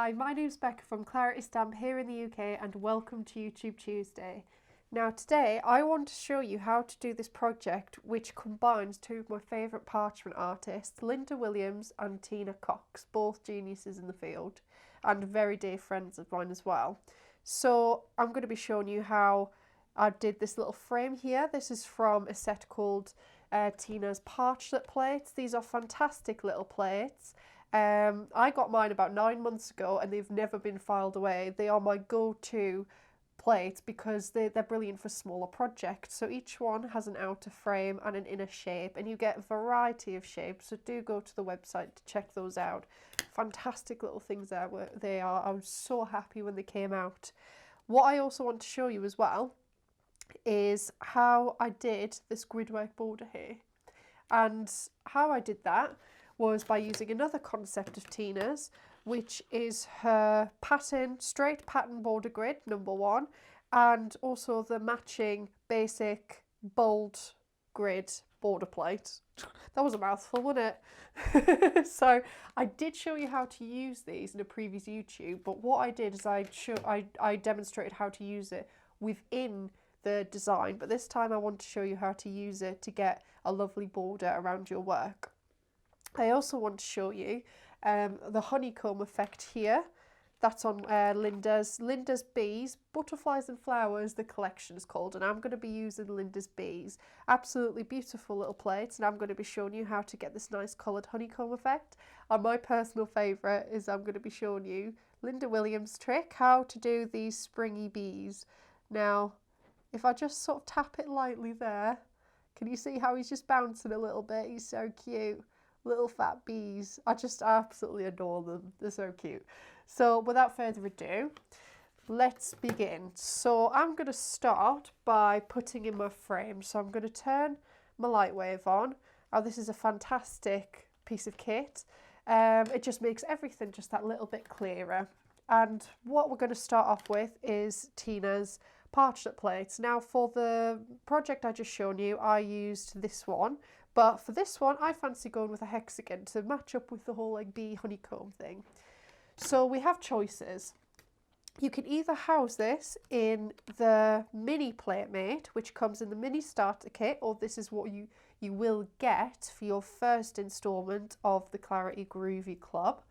Hi, my name's Becca from Claritystamp here in the UK and welcome to YouTube Tuesday. Now today I want to show you how to do this project which combines two of my favourite parchment artists, Linda Williams and Tina Cox, both geniuses in the field and very dear friends of mine as well. So I'm going to be showing you how I did this little frame here. This is from a set called Tina's Parchlet Plates. These are fantastic little plates. I got mine about 9 months ago and they've never been filed away. They are my go-to plates because they're brilliant for smaller projects. So each one has an outer frame and an inner shape and you get a variety of shapes. So do go to the website to check those out. Fantastic little things they are. I was so happy when they came out. What I also want to show you as well is how I did this gridwork border here. And how I did that was by using another concept of Tina's, which is her pattern, straight pattern border grid, number one, and also the matching basic bold grid border plate. That was a mouthful, wasn't it? So I did show you how to use these in a previous YouTube, but what I did is I demonstrated how to use it within the design, but this time I want to show you how to use it to get a lovely border around your work. I also want to show you the honeycomb effect here. That's on Linda's Bees, Butterflies and Flowers, the collection is called, and I'm going to be using Linda's Bees. Absolutely beautiful little plates, and I'm going to be showing you how to get this nice coloured honeycomb effect. And my personal favourite is I'm going to be showing you Linda Williams' trick, how to do these springy bees. Now, if I just sort of tap it lightly there, can you see how he's just bouncing a little bit? He's so cute. Little fat bees. I just absolutely adore them. They're so cute. So without further ado, let's begin. So I'm going to start by putting in my frame. So I'm going to turn my light wave on. Oh, this is a fantastic piece of kit. It just makes everything just that little bit clearer. And what we're going to start off with is Tina's parchment plates. Now for the project I just shown you, I used this one, but for this one I fancy going with a hexagon to match up with the whole like bee honeycomb thing. So we have choices. You can either house this in the mini platemate, which comes in the mini starter kit, or this is what you will get for your first installment of the Clarity Groovi Club.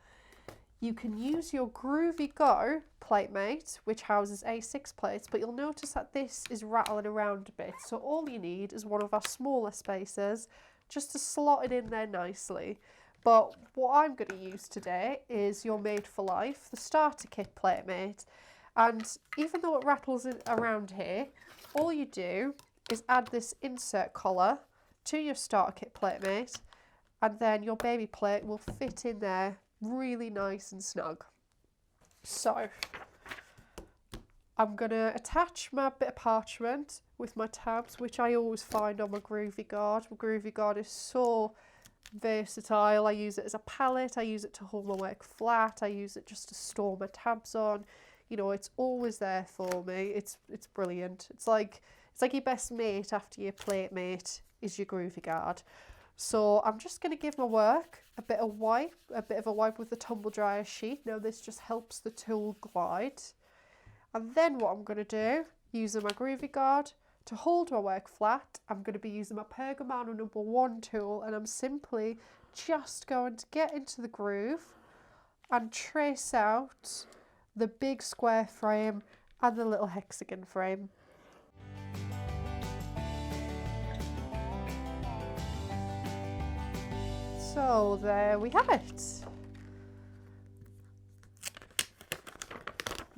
You can use your Groovi Go platemate, which houses A6 plates, but you'll notice that this is rattling around a bit. So all you need is one of our smaller spacers just to slot it in there nicely. But what I'm going to use today is your Made for Life, the starter kit platemate. And even though it rattles around here, all you do is add this insert collar to your starter kit platemate, and then your baby plate will fit in there really nice and snug. So I'm going to attach my bit of parchment with my tabs, which I always find on my Groovi Guard. My Groovi Guard is so versatile. I use it as a palette, I use it to hold my work flat, I use it just to store my tabs on. You know, it's always there for me. It's brilliant. It's like your best mate after your plate mate is your Groovi Guard. So I'm just going to give my work a bit of a wipe with the tumble dryer sheet. Now this just helps the tool glide. And then what I'm going to do, using my Groovi Guard to hold my work flat, I'm going to be using my Pergamano number 1 tool, and I'm simply just going to get into the groove and trace out the big square frame and the little hexagon frame. So there we have it.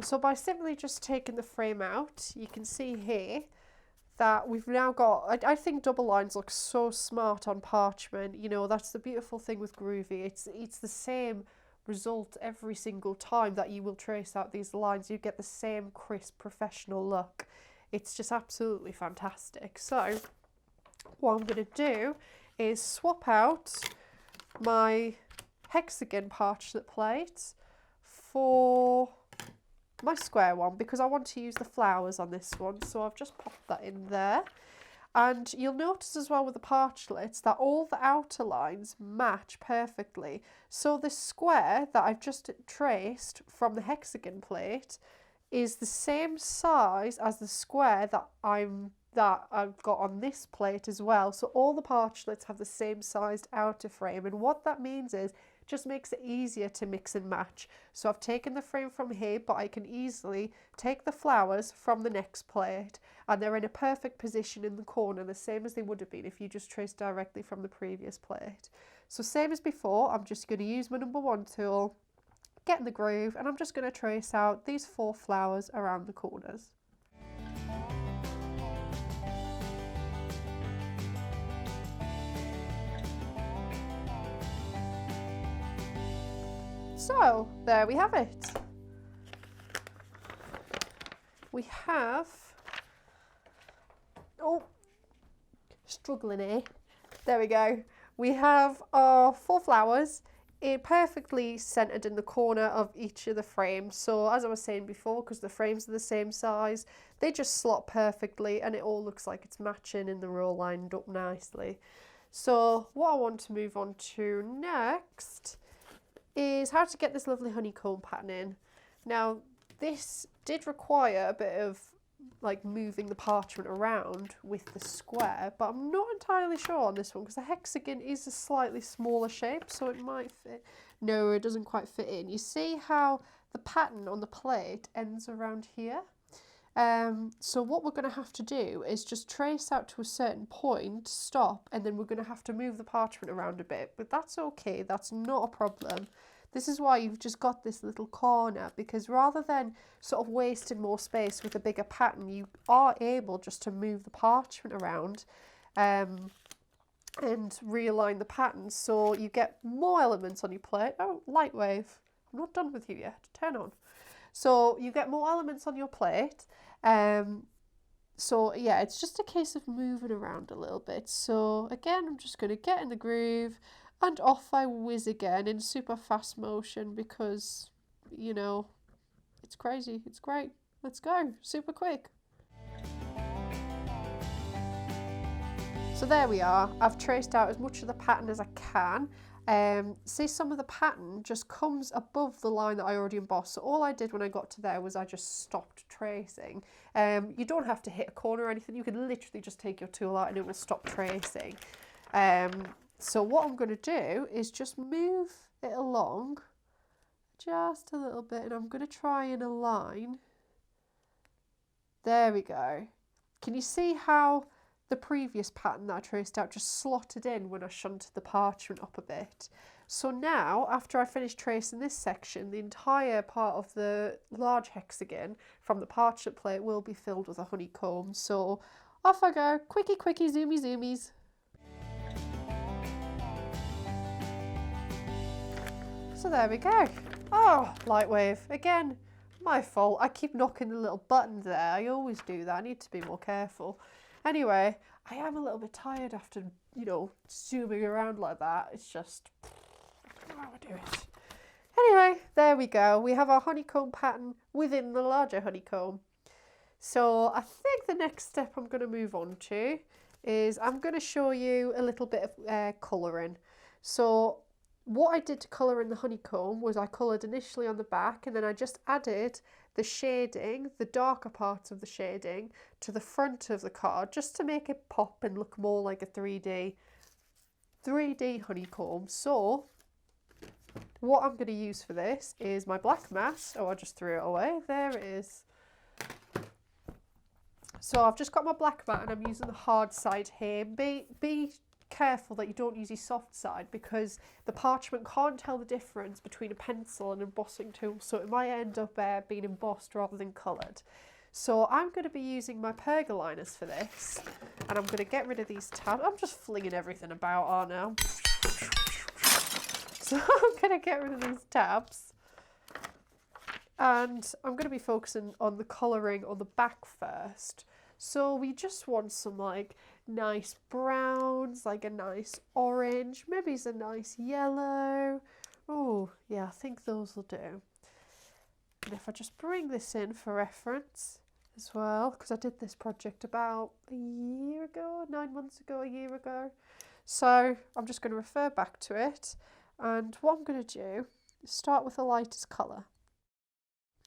So by simply just taking the frame out, you can see here that we've now got, I think double lines look so smart on parchment. You know, that's the beautiful thing with Groovi. It's the same result every single time that you will trace out these lines. You get the same crisp professional look. It's just absolutely fantastic. So what I'm going to do is swap out my hexagon parchment plate for my square one because I want to use the flowers on this one. So I've just popped that in there. And you'll notice as well with the parchlets that all the outer lines match perfectly. So this square that I've just traced from the hexagon plate is the same size as the square that I've got on this plate as well. So all the parchlets have the same sized outer frame, and what that means is it just makes it easier to mix and match. So I've taken the frame from here, but I can easily take the flowers from the next plate, and they're in a perfect position in the corner, the same as they would have been if you just traced directly from the previous plate. So same as before, I'm just going to use my number 1 tool, get in the groove, and I'm just going to trace out these 4 flowers around the corners. So there we have it. We have, struggling here. There we go. We have our 4 flowers perfectly centered in the corner of each of the frames. So as I was saying before, because the frames are the same size, they just slot perfectly and it all looks like it's matching and they're all lined up nicely. So what I want to move on to next is how to get this lovely honeycomb pattern in. Now this did require a bit of like moving the parchment around with the square, but I'm not entirely sure on this one because the hexagon is a slightly smaller shape, so it might fit. No, it doesn't quite fit in. You see how the pattern on the plate ends around here? So what we're going to have to do is just trace out to a certain point, stop, and then we're going to have to move the parchment around a bit, but that's okay, that's not a problem. This is why you've just got this little corner, because rather than sort of wasting more space with a bigger pattern, you are able just to move the parchment around and realign the pattern so you get more elements on your plate. Oh, light wave. I'm not done with you yet. Turn on. So you get more elements on your plate. So yeah, it's just a case of moving around a little bit. So again, I'm just going to get in the groove. And off I whiz again in super fast motion because, you know, it's crazy. It's great. Let's go. Super quick. So there we are. I've traced out as much of the pattern as I can. See, some of the pattern just comes above the line that I already embossed. So all I did when I got to there was I just stopped tracing. You don't have to hit a corner or anything. You can literally just take your tool out and it will stop tracing. So what I'm going to do is just move it along just a little bit, and I'm going to try and align. There we go. Can you see how the previous pattern that I traced out just slotted in when I shunted the parchment up a bit? So now, after I finish tracing this section, the entire part of the large hexagon from the parchment plate will be filled with a honeycomb. So off I go. Quickie, quickie, zoomy, zoomies. So there we go. Oh, light wave. Again, my fault. I keep knocking the little buttons there. I always do that. I need to be more careful. Anyway, I am a little bit tired after, you know, zooming around like that. It's just, I don't know how to do it. Anyway, there we go. We have our honeycomb pattern within the larger honeycomb. So I think the next step I'm going to move on to is I'm going to show you a little bit of colouring. So what I did to colour in the honeycomb was I coloured initially on the back, and then I just added the shading, the darker parts of the shading, to the front of the card just to make it pop and look more like a 3D honeycomb. So what I'm going to use for this is my black mat. Oh, I just threw it away. There it is. So I've just got my black mat and I'm using the hard side here. Be careful that you don't use your soft side because the parchment can't tell the difference between a pencil and an embossing tool, so it might end up being embossed rather than coloured. So I'm going to be using my pergoliners for this, and I'm going to get rid of these tabs. I'm just flinging everything about, aren't I? So I'm going to get rid of these tabs, and I'm going to be focusing on the colouring on the back first. So we just want some like nice browns, like a nice orange, maybe it's a nice yellow. Oh yeah, I think those will do. And if I just bring this in for reference, as well, because I did this project about a year ago, 9 months ago, a year ago. So I'm just going to refer back to it, and what I'm going to do is start with the lightest colour.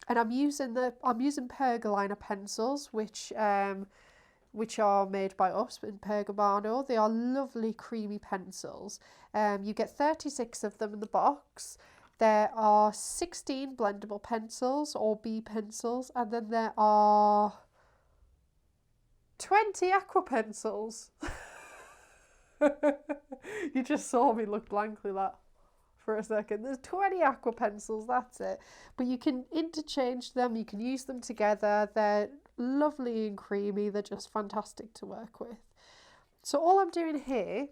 And I'm using Pergoliner pencils, which are made by us in Pergamano. They are lovely creamy pencils. You get 36 of them in the box. There are 16 blendable pencils or B pencils, and then there are 20 aqua pencils. You just saw me look blankly that for a second. There's 20 aqua pencils, that's it. But you can interchange them, you can use them together. They're lovely and creamy, they're just fantastic to work with. So all I'm doing here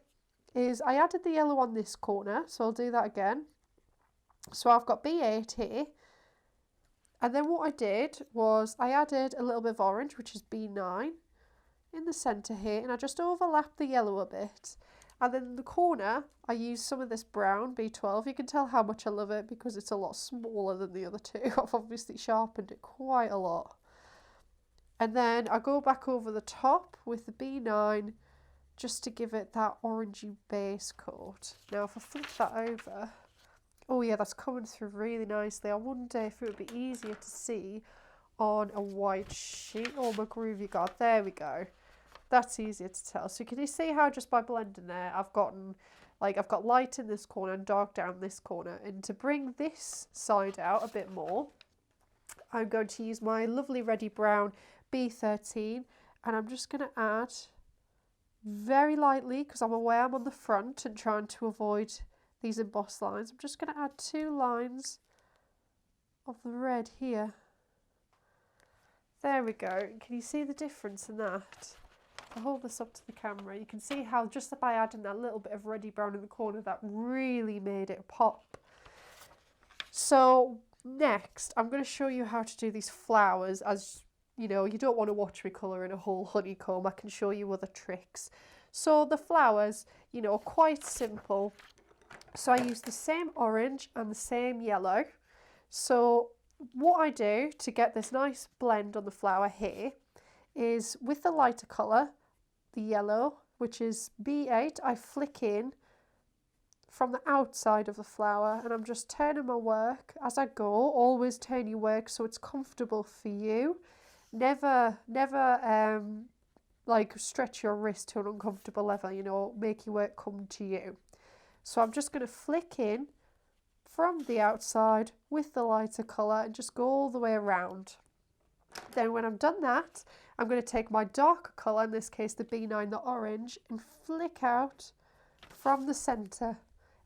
is I added the yellow on this corner, so I'll do that again. So I've got B8 here, and then what I did was I added a little bit of orange, which is B9, in the centre here, and I just overlapped the yellow a bit. And then in the corner, I used some of this brown, B12. You can tell how much I love it because it's a lot smaller than the other two. I've obviously sharpened it quite a lot. And then I go back over the top with the B9 just to give it that orangey base coat. Now if I flip that over, oh yeah, that's coming through really nicely. I wonder if it would be easier to see on a white sheet. Oh, my Groovi God, there we go. That's easier to tell. So can you see how just by blending there, I've got light in this corner and dark down this corner. And to bring this side out a bit more, I'm going to use my lovely reddy brown B13, and I'm just going to add very lightly, because I'm aware I'm on the front and trying to avoid these embossed lines. I'm just going to add 2 lines of the red here. There we go. Can you see the difference in that? I'll hold this up to the camera. You can see how just by adding that little bit of reddy brown in the corner, that really made it pop. So next, I'm going to show you how to do these flowers. As you know, you don't want to watch me colour in a whole honeycomb. I can show you other tricks. So the flowers, you know, are quite simple. So I use the same orange and the same yellow. So what I do to get this nice blend on the flower here is with the lighter colour, the yellow, which is B8, I flick in from the outside of the flower, and I'm just turning my work as I go. Always turn your work so it's comfortable for you. Never like stretch your wrist to an uncomfortable level, you know, make your work come to you. So I'm just going to flick in from the outside with the lighter colour and just go all the way around. Then when I've done that, I'm going to take my darker colour, in this case the B9, the orange, and flick out from the centre.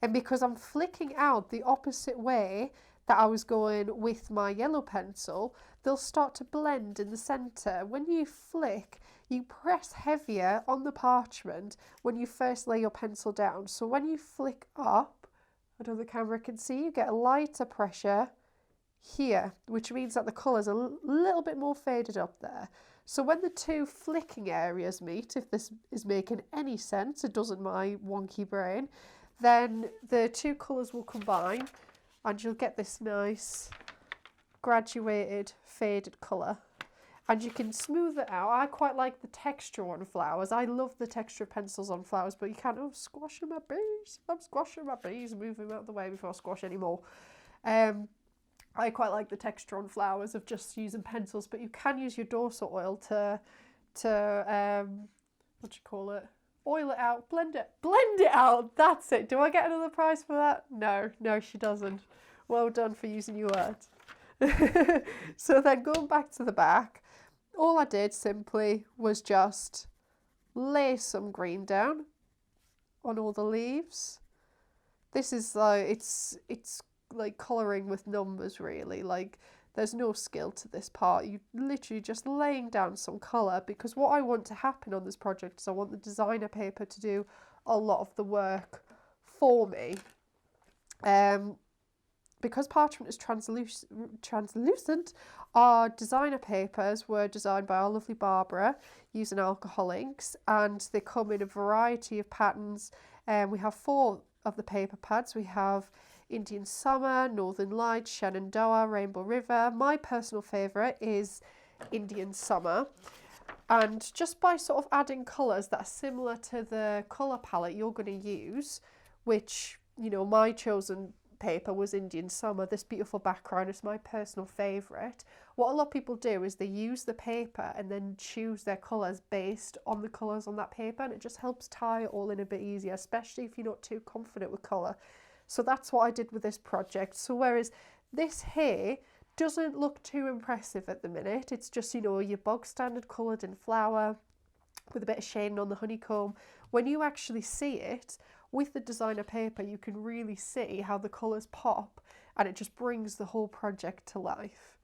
And because I'm flicking out the opposite way that I was going with my yellow pencil, they'll start to blend in the centre. When you flick, you press heavier on the parchment when you first lay your pencil down. So when you flick up, I don't know if the camera can see, you get a lighter pressure here, which means that the colour's a little bit more faded up there. So when the two flicking areas meet, if this is making any sense, it doesn't my wonky brain, then the two colours will combine and you'll get this nice graduated faded colour. And you can smooth it out. I quite like the texture on flowers. I love the texture of pencils on flowers, but you can't, oh, squashing my bees. I'm squashing my bees, move them out of the way before I squash anymore. I quite like the texture on flowers of just using pencils, but you can use your dorsal oil to what do you call it? Oil it out, blend it out. That's it. Do I get another prize for that? No, she doesn't. Well done for using your words. So then going back to the back, all I did simply was just lay some green down on all the leaves. This is like, it's like colouring with numbers really, like there's no skill to this part. You literally just laying down some colour, because what I want to happen on this project is I want the designer paper to do a lot of the work for me. Because parchment is translucent, our designer papers were designed by our lovely Barbara using alcohol inks, and they come in a variety of patterns. We have 4 of the paper pads. We have Indian Summer, Northern Lights, Shenandoah, Rainbow River. My personal favourite is Indian Summer. And just by sort of adding colours that are similar to the colour palette you're going to use, which, you know, my chosen paper was Indian Summer, this beautiful background is my personal favourite. What a lot of people do is they use the paper and then choose their colours based on the colours on that paper, and it just helps tie it all in a bit easier, especially if you're not too confident with colour. So that's what I did with this project. So whereas this here doesn't look too impressive at the minute, it's just, you know, your bog standard coloured in flower with a bit of shading on the honeycomb. When you actually see it with the designer paper, you can really see how the colours pop, and it just brings the whole project to life.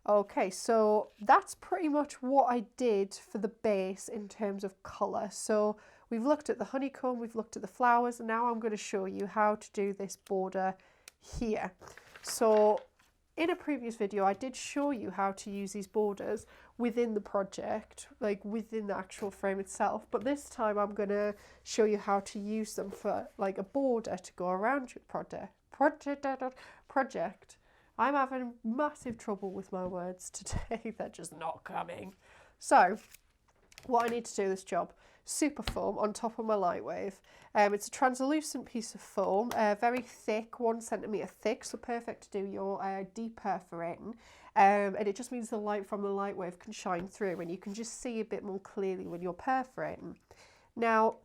Okay, so that's pretty much what I did for the base in terms of colour. So we've looked at the honeycomb, we've looked at the flowers, and now I'm going to show you how to do this border here. So in a previous video, I did show you how to use these borders within the project, like within the actual frame itself. But this time I'm going to show you how to use them for like a border to go around your project. I'm having massive trouble with my words today. They're just not coming. So what I need to do this job, super foam on top of my Lightwave. It's a translucent piece of foam, very thick, 1 centimetre thick, so perfect to do your deep perforating. And it just means the light from the Lightwave can shine through and you can just see a bit more clearly when you're perforating. Now,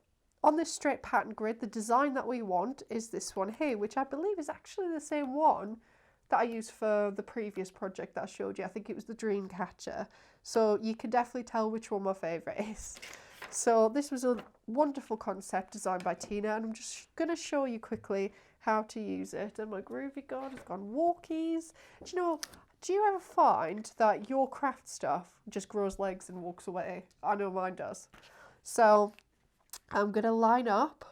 on this straight pattern grid, the design that we want is this one here, which I believe is actually the same one that I used for the previous project that I showed you. I think it was the dream catcher. So you can definitely tell which one my favourite is. So this was a wonderful concept designed by Tina, and I'm just going to show you quickly how to use it. And my Groovi God has gone walkies. Do you ever find that your craft stuff just grows legs and walks away? I know mine does. So I'm going to line up.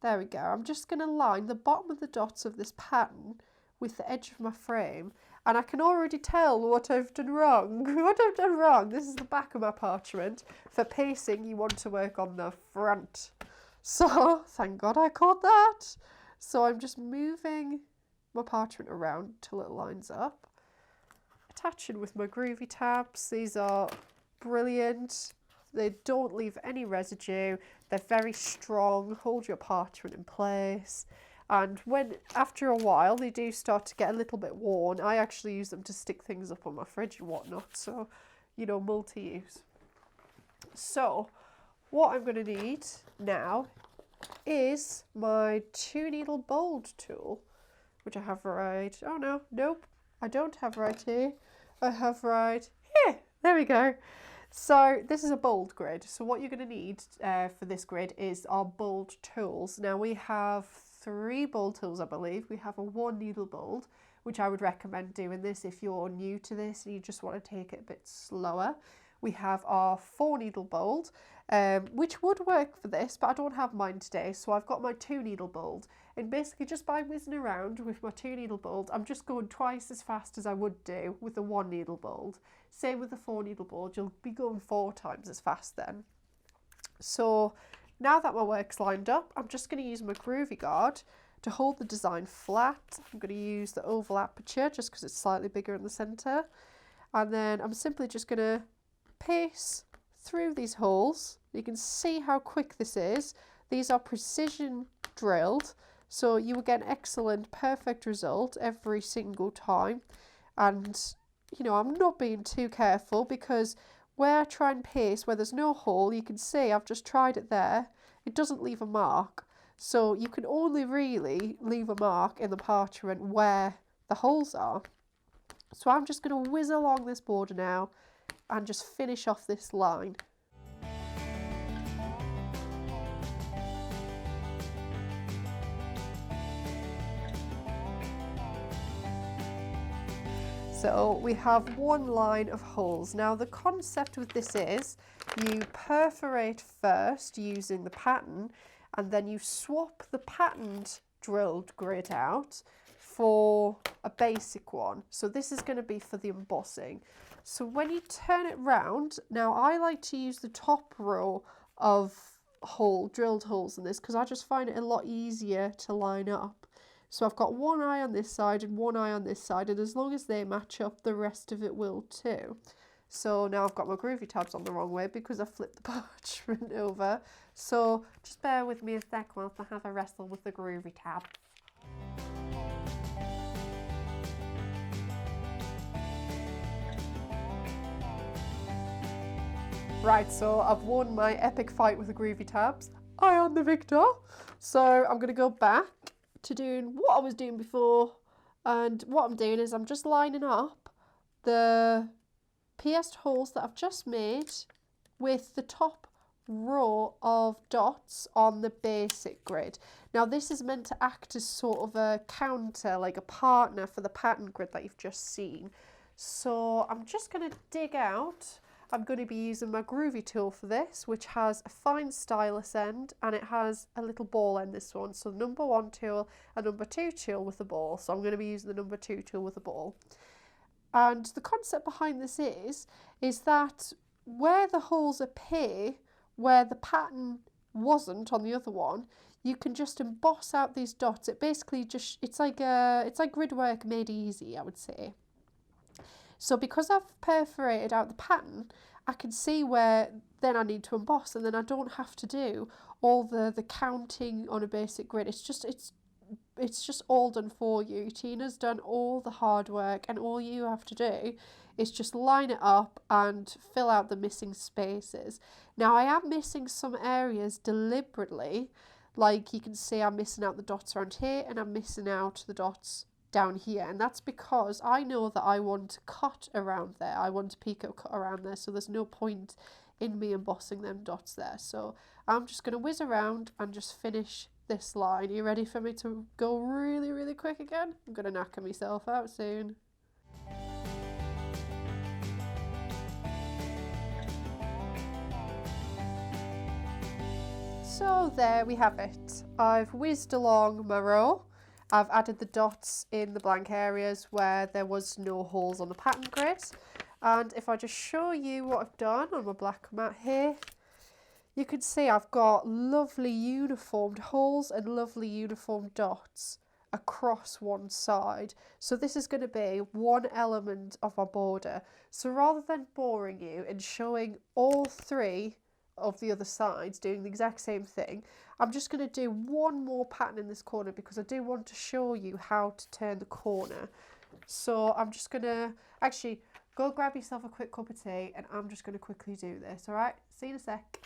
There we go. I'm just going to line the bottom of the dots of this pattern with the edge of my frame. And I can already tell what I've done wrong. What I've done wrong. This is the back of my parchment. For pacing, you want to work on the front. So, thank God I caught that. So I'm just moving my parchment around till it lines up. Attaching with my Groovi tabs. These are brilliant. They don't leave any residue. They're very strong. Hold your parchment in place. And when, after a while, they do start to get a little bit worn, I actually use them to stick things up on my fridge and whatnot. So, you know, multi-use. So, what I'm going to need now is my 2-needle bold tool, which I have right. Oh no, nope, I don't have right here. I have right here. There we go. So this is a bold grid. So what you're going to need for this grid is our bold tools. Now we have 3 bold tools, I believe. We have a 1-needle bold, which I would recommend doing this if you're new to this and you just want to take it a bit slower. We have our 4-needle bold, which would work for this, but I don't have mine today. So I've got my 2-needle bold. And basically just by whizzing around with my 2-needle bold, I'm just going twice as fast as I would do with the 1-needle bold. Same with the 4-needle bold, you'll be going 4 times as fast then. So now that my work's lined up, I'm just going to use my Groovi Guard to hold the design flat. I'm going to use the oval aperture just because it's slightly bigger in the centre. And then I'm simply just going to pace through these holes. You can see how quick this is. These are precision drilled, so you will get an excellent, perfect result every single time. And you know, I'm not being too careful because where I try and pace, where there's no hole, you can see I've just tried it there. It doesn't leave a mark. So you can only really leave a mark in the parchment where the holes are. So I'm just going to whiz along this border now and just finish off this line. So we have 1 line of holes. Now the concept with this is you perforate first using the pattern, and then you swap the patterned drilled grid out for a basic one. So this is going to be for the embossing. So when you turn it round, now I like to use the top row of drilled holes in this because I just find it a lot easier to line up. So I've got one eye on this side and one eye on this side, and as long as they match up, the rest of it will too. So now I've got my Groovi tabs on the wrong way because I flipped the parchment over. So just bear with me a sec whilst I have a wrestle with the Groovi tab. Right, so I've won my epic fight with the Groovi tabs. I am the victor. So I'm going to go back to doing what I was doing before. And what I'm doing is I'm just lining up the pierced holes that I've just made with the top row of dots on the basic grid. Now this is meant to act as sort of a counter, like a partner for the pattern grid that you've just seen. So I'm just going to dig out. I'm going to be using my Groovi tool for this, which has a fine stylus end and it has a little ball end, this one. So number 1 tool and number 2 tool with a ball. So I'm going to be using the number 2 tool with a ball. And the concept behind this is that where the holes appear, where the pattern wasn't on the other one, you can just emboss out these dots. It basically just, it's like grid work made easy, I would say. So because I've perforated out the pattern, I can see where then I need to emboss, and then I don't have to do all the counting on a basic grid. It's just all done for you. Tina's done all the hard work, and all you have to do is just line it up and fill out the missing spaces. Now I am missing some areas deliberately, like you can see I'm missing out the dots around here and I'm missing out the dots down here, and that's because I know that I want to cut around there. I want to picot cut around there, so there's no point in me embossing them dots there. So I'm just going to whiz around and just finish this line. Are you ready for me to go really quick again? I'm going to knacker myself out soon. So there we have it. I've whizzed along my row. I've added the dots in the blank areas where there was no holes on the pattern grid. And if I just show you what I've done on my black mat here, you can see I've got lovely uniformed holes and lovely uniformed dots across one side. So this is going to be one element of our border. So rather than boring you and showing all 3 of the other sides doing the exact same thing, I'm just going to do one more pattern in this corner because I do want to show you how to turn the corner. So I'm just going to actually go grab yourself a quick cup of tea, and I'm just going to quickly do this. All right, see you in a sec.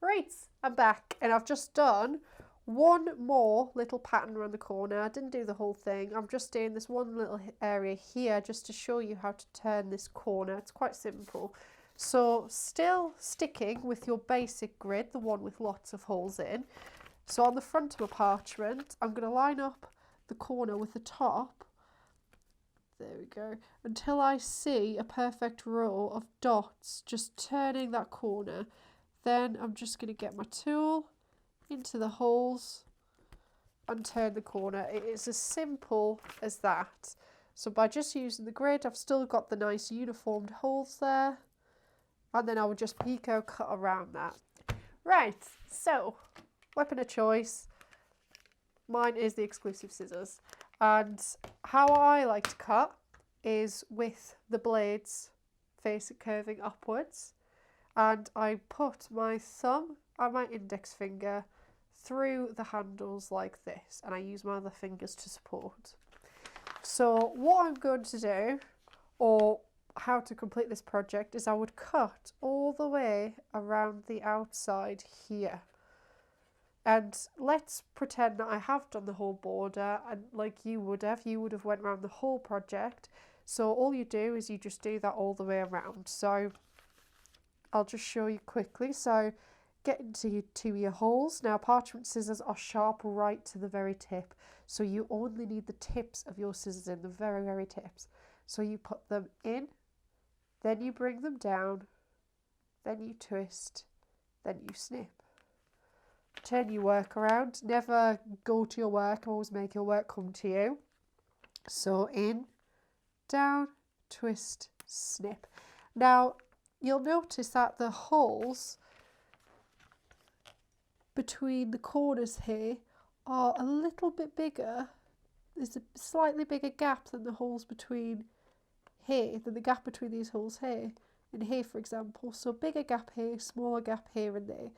Right, I'm back, and I've just done one more little pattern around the corner. I didn't do the whole thing. I'm just doing this one little area here just to show you how to turn this corner. It's quite simple. So still sticking with your basic grid, the one with lots of holes in. So on the front of my parchment, I'm going to line up the corner with the top. There we go. Until I see a perfect row of dots just turning that corner. Then I'm just going to get my tool into the holes and turn the corner. It is as simple as that. So by just using the grid, I've still got the nice uniformed holes there. And then I would just picot cut around that. Right, so weapon of choice. Mine is the exclusive scissors. And how I like to cut is with the blades face curving upwards. And I put my thumb and my index finger through the handles like this. And I use my other fingers to support. So what I'm going to do, or how to complete this project, is I would cut all the way around the outside here, and let's pretend that I have done the whole border, and like you would have went around the whole project. So all you do is you just do that all the way around. So I'll just show you quickly. So get into your holes. Now parchment scissors are sharp right to the very tip, so you only need the tips of your scissors in, the very tips. So you put them in, then you bring them down, then you twist, then you snip. Turn your work around. Never go to your work, always make your work come to you. So in, down, twist, snip. Now you'll notice that the holes between the corners here are a little bit bigger there's a slightly bigger gap than the holes between here, than the gap between these holes here and here, for example. So bigger gap here, smaller gap here and there.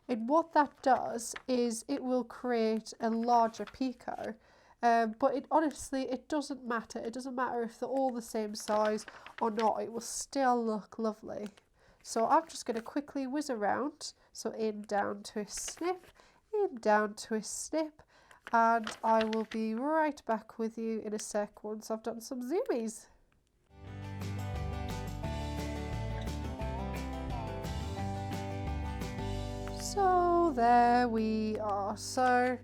And what that does is it will create a larger picot. But honestly, it doesn't matter. It doesn't matter if they're all the same size or not. It will still look lovely. So I'm just going to quickly whiz around. So in, down, twist, snip, in, down, twist, snip. And I will be right back with you in a sec once I've done some zoomies. So there we are. So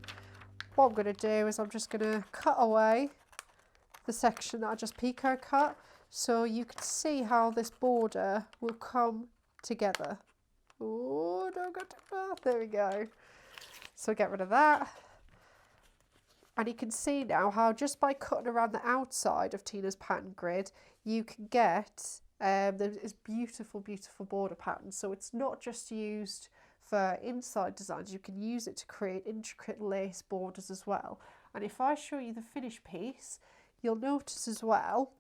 what I'm going to do is I'm just going to cut away the section that I just picot cut, so you can see how this border will come together. Oh, don't go too far. There we go. So get rid of that. And you can see now how just by cutting around the outside of Tina's pattern grid, you can get this beautiful, beautiful border pattern. So it's not just used for inside designs, you can use it to create intricate lace borders as well. And if I show you the finished piece, you'll notice as well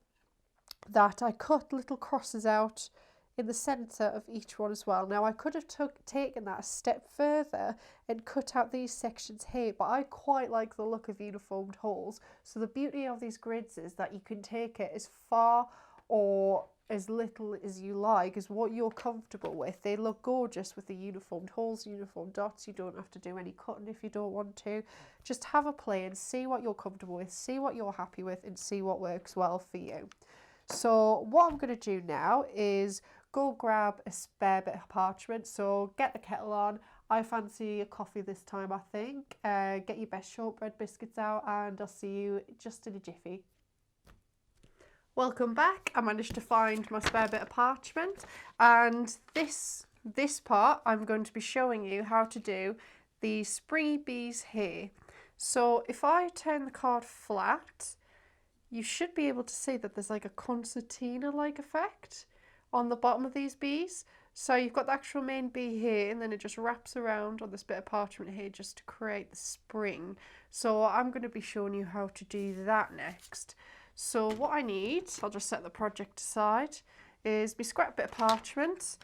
that I cut little crosses out in the centre of each one as well. Now I could have taken that a step further and cut out these sections here, but I quite like the look of uniformed holes. So the beauty of these grids is that you can take it as far or as little as you like, is what you're comfortable with. They look gorgeous with the uniformed holes, uniform dots. You don't have to do any cutting if you don't want to. Just have a play and see what you're comfortable with, see what you're happy with, and see what works well for you. So what I'm going to do now is go grab a spare bit of parchment. So get the kettle on. I fancy a coffee this time, I think. Get your best shortbread biscuits out, and I'll see you just in a jiffy. Welcome back. I managed to find my spare bit of parchment, and this part I'm going to be showing you how to do the springy bees here. So if I turn the card flat, you should be able to see that there's like a concertina-like effect on the bottom of these bees. So you've got the actual main bee here, and then it just wraps around on this bit of parchment here just to create the spring. So I'm going to be showing you how to do that next. So what I need, I'll just set the project aside, is my scrap bit of parchment.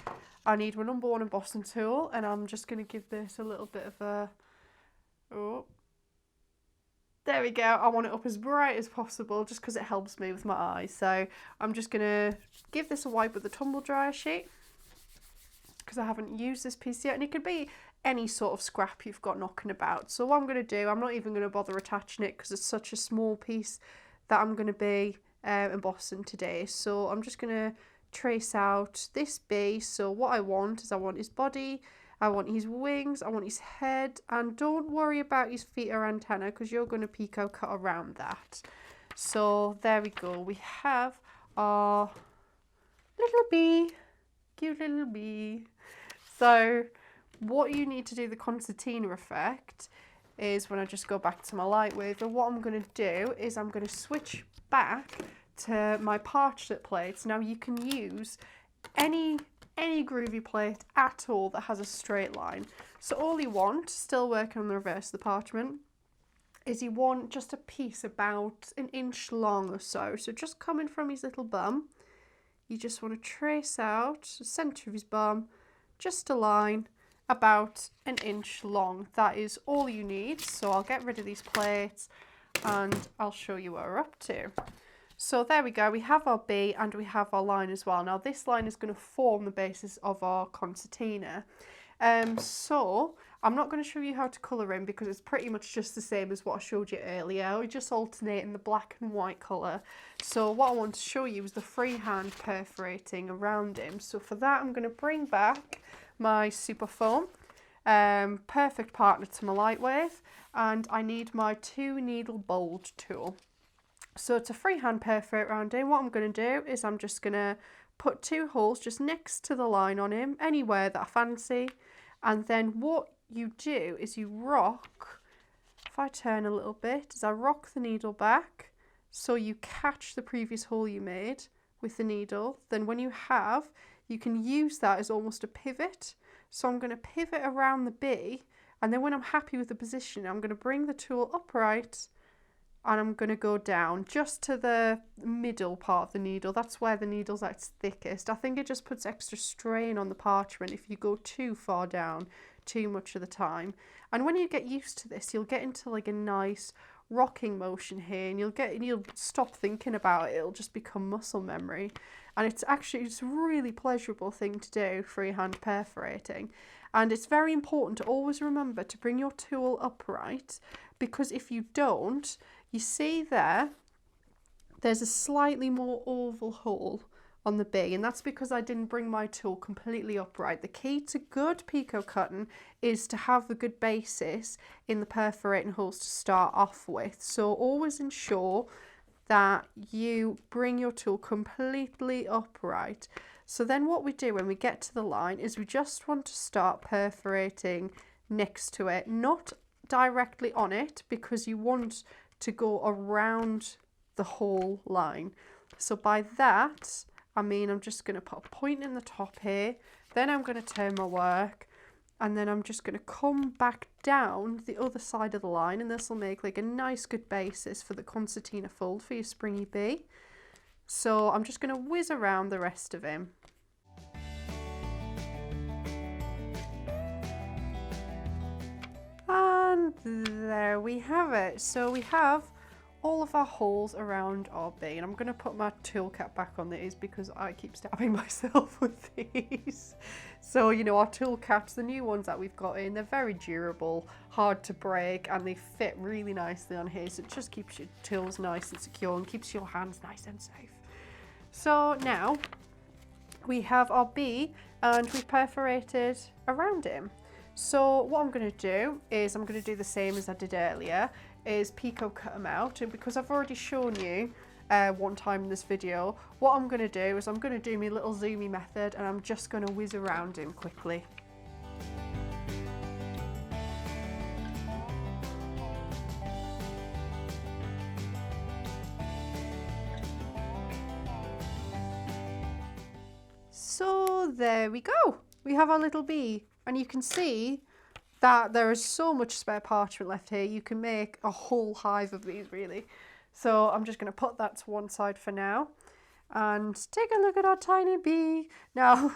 I need my number 1 embossing tool, and I'm just going to give this a little bit of a, oh, there we go. I want it up as bright as possible just because it helps me with my eyes. So I'm just going to give this a wipe with the tumble dryer sheet because I haven't used this piece yet, and it could be any sort of scrap you've got knocking about. So what I'm going to do, I'm not even going to bother attaching it because it's such a small piece that I'm going to be embossing today. So I'm just going to trace out this bee. So what I want is I want his body, I want his wings, I want his head, and don't worry about his feet or antenna because you're going to picot cut around that. So there we go. We have our little bee, cute little bee. So what you need to do the concertina effect is when I just go back to my light wave, and what I'm going to do is I'm going to switch back to my parchment plates. Now you can use any Groovi plate at all that has a straight line. So all you want, still working on the reverse of the parchment, is you want just a piece about 1 inch long or so. So just coming from his little bum, you just want to trace out the centre of his bum, just a line about 1 inch long. That is all you need. So I'll get rid of these plates and I'll show you what we're up to. So there we go, we have our bee and we have our line as well. Now this line is going to form the basis of our concertina. So I'm not going to show you how to colour in because it's pretty much just the same as what I showed you earlier. We just alternate in the black and white colour. So what I want to show you is the freehand perforating around him. So for that I'm going to bring back my super foam, perfect partner to my light wave, and I need my 2 needle bold tool. So to freehand perforate around him, what I'm going to do is I'm just going to put 2 holes just next to the line on him, anywhere that I fancy, and then what you do is you rock, if I turn a little bit, is I rock the needle back so you catch the previous hole you made with the needle. Then when you have, you can use that as almost a pivot. So I'm going to pivot around the bee, and then when I'm happy with the position, I'm going to bring the tool upright and I'm going to go down just to the middle part of the needle. That's where the needle's at its thickest. I think it just puts extra strain on the parchment if you go too far down too much of the time. And when you get used to this, you'll get into like a nice rocking motion here, and you'll stop thinking about it. It'll just become muscle memory. And it's a really pleasurable thing to do, freehand perforating. And it's very important to always remember to bring your tool upright, because if you don't, you see there's a slightly more oval hole on the B, and that's because I didn't bring my tool completely upright. The key to good picot cutting is to have a good basis in the perforating holes to start off with. So always ensure that you bring your tool completely upright. So then what we do when we get to the line is we just want to start perforating next to it, not directly on it, because you want to go around the whole line. So by that, I mean I'm just going to put a point in the top here, then I'm going to turn my work, and then I'm just going to come back down the other side of the line, and this will make like a nice good basis for the concertina fold for your springy bee. So I'm just going to whiz around the rest of him. And there we have it. So we have all of our holes around our bee, and I'm going to put my tool cap back on these because I keep stabbing myself with these. So, you know, our tool caps, the new ones that we've got in, they're very durable, hard to break, and they fit really nicely on here. So it just keeps your tools nice and secure and keeps your hands nice and safe. So now we have our bee and we've perforated around him. So what I'm going to do is I'm going to do the same as I did earlier, is picot cut them out. And because I've already shown you one time in this video, what I'm going to do is I'm going to do my little zoomy method, and I'm just going to whiz around him quickly. So there we go. We have our little bee, and you can see that there is so much spare parchment left here. You can make a whole hive of these really. So I'm just going to put that to one side for now and take a look at our tiny bee. Now,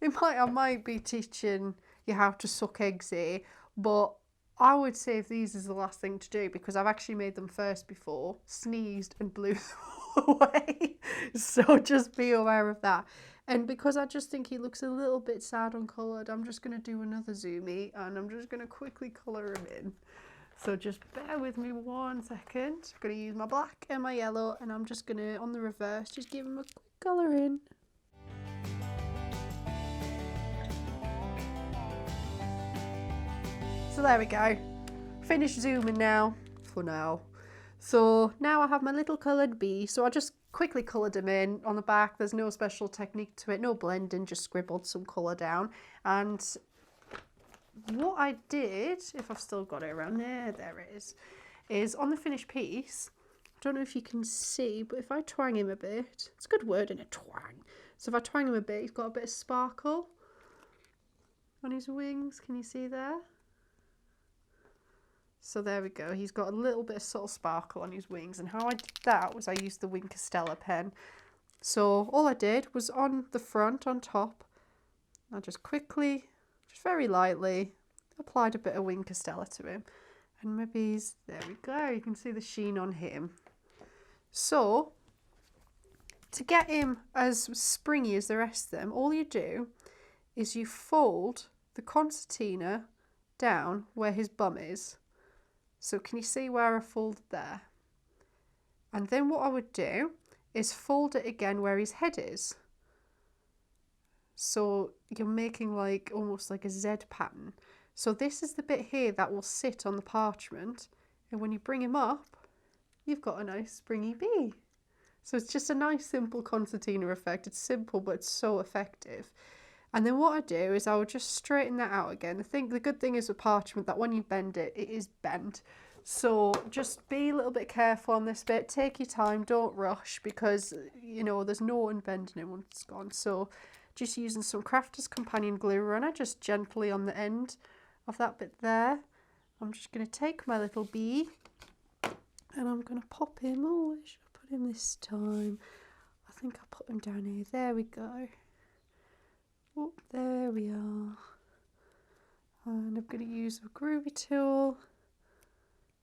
I might be teaching you how to suck eggs here, but I would save these as the last thing to do, because I've actually made them first before, sneezed and blew them away. So just be aware of that. And because I just think he looks a little bit sad uncoloured, I'm just going to do another zoomy, and I'm just going to quickly colour him in. So just bear with me 1 second. I'm going to use my black and my yellow, and I'm just going to, on the reverse, just give him a quick colour in. So there we go. Finished zooming now, for now. So now I have my little coloured bee. So I just quickly coloured him in on the back. There's no special technique to it, no blending, just scribbled some colour down. And what I did, if I've still got it around there, there it is on the finished piece. I don't know if you can see, but if I twang him a bit, it's a good word, isn't it, twang? So if I twang him a bit, he's got a bit of sparkle on his wings. Can you see there? So there we go, he's got a little bit of subtle sparkle on his wings, and how I did that was I used the Wink Stella pen. So all I did was on the front, on top, I just quickly, just very lightly, applied a bit of Wink Stella to him. And maybe he's, there we go, you can see the sheen on him. So, to get him as springy as the rest of them, all you do is you fold the concertina down where his bum is. So can you see where I folded there? And then what I would do is fold it again where his head is. So you're making like almost like a Z pattern. So this is the bit here that will sit on the parchment, and when you bring him up, you've got a nice springy bee. So it's just a nice simple concertina effect. It's simple, but it's so effective. And then what I do is I will just straighten that out again. I think the good thing is with parchment that when you bend it, it is bent. So just be a little bit careful on this bit. Take your time, don't rush, because, you know, there's no unbending it once it's gone. So just using some Crafter's Companion glue runner, just gently on the end of that bit there. I'm just going to take my little bee And I'm going to pop him. Oh, where should I put him this time? I think I'll put him down here. There we go. Oh, there we are. And I'm going to use a Groovi tool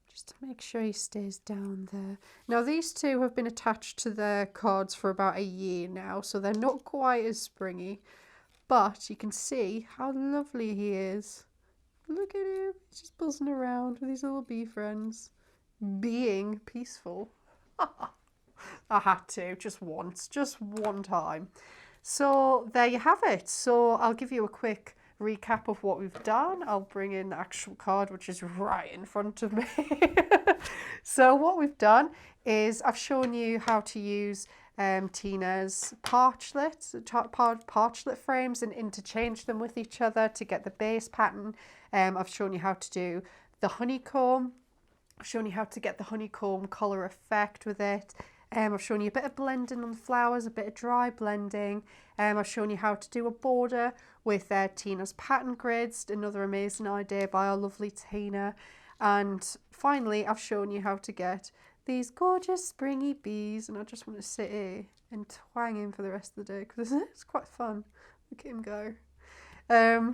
just to make sure he stays down there. Now these two have been attached to their cards for about a year now, so they're not quite as springy, but you can see how lovely he is. Look at him, he's just buzzing around with his little bee friends, being peaceful. I had to, just once, just one time. So there you have it. So I'll give you a quick recap of what we've done. I'll bring in the actual card, which is right in front of me. So what we've done is I've shown you how to use Tina's parchlet frames and interchange them with each other to get the base pattern. I've shown you how to do the honeycomb. I've shown you how to get the honeycomb colour effect with it. I've shown you a bit of blending on the flowers, a bit of dry blending. I've shown you how to do a border with Tina's pattern grids, another amazing idea by our lovely Tina. And finally, I've shown you how to get these gorgeous springy bees. And I just want to sit here and twang him for the rest of the day because it's quite fun. Look at him go.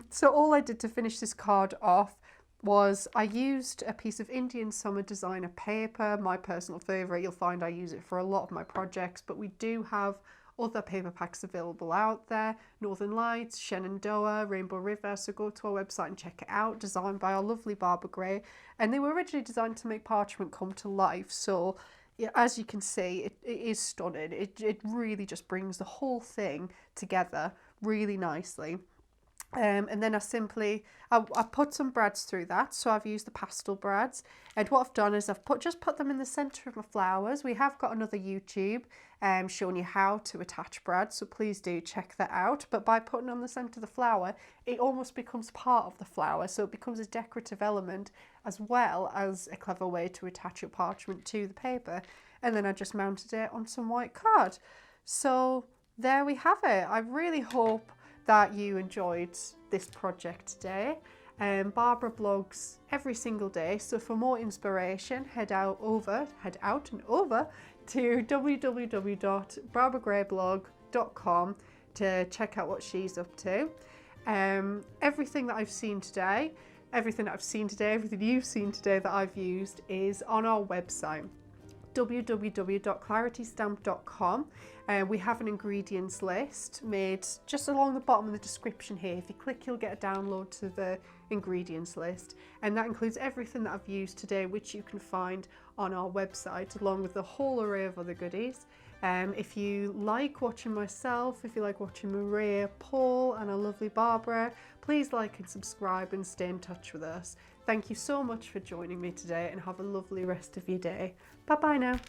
So all I did to finish this card off was I used a piece of Indian Summer Designer paper, my personal favourite. You'll find I use it for a lot of my projects, but we do have other paper packs available out there. Northern Lights, Shenandoah, Rainbow River, so go to our website and check it out. Designed by our lovely Barbara Gray, and they were originally designed to make parchment come to life. So yeah, as you can see, it is stunning. It really just brings the whole thing together really nicely. And then I put some brads through that, so I've used the pastel brads, and what I've done is I've just put them in the centre of my flowers. We have got another YouTube showing you how to attach brads, so please do check that out. But by putting on the centre of the flower, it almost becomes part of the flower, so it becomes a decorative element as well as a clever way to attach your parchment to the paper. And then I just mounted it on some white card. So there we have it. I really hope that you enjoyed this project today. Barbara blogs every single day, so for more inspiration head out and over to www.barbaragrayblog.com to check out what she's up to. Everything that I've seen today, everything you've seen today that I've used is on our website, www.claritystamp.com. We have an ingredients list made just along the bottom of the description here. If you click, you'll get a download to the ingredients list, and that includes everything that I've used today, which you can find on our website, along with a whole array of other goodies. If you like watching myself, if you like watching Maria, Paul and our lovely Barbara, please like and subscribe and stay in touch with us. Thank you so much for joining me today, and have a lovely rest of your day. Bye bye now.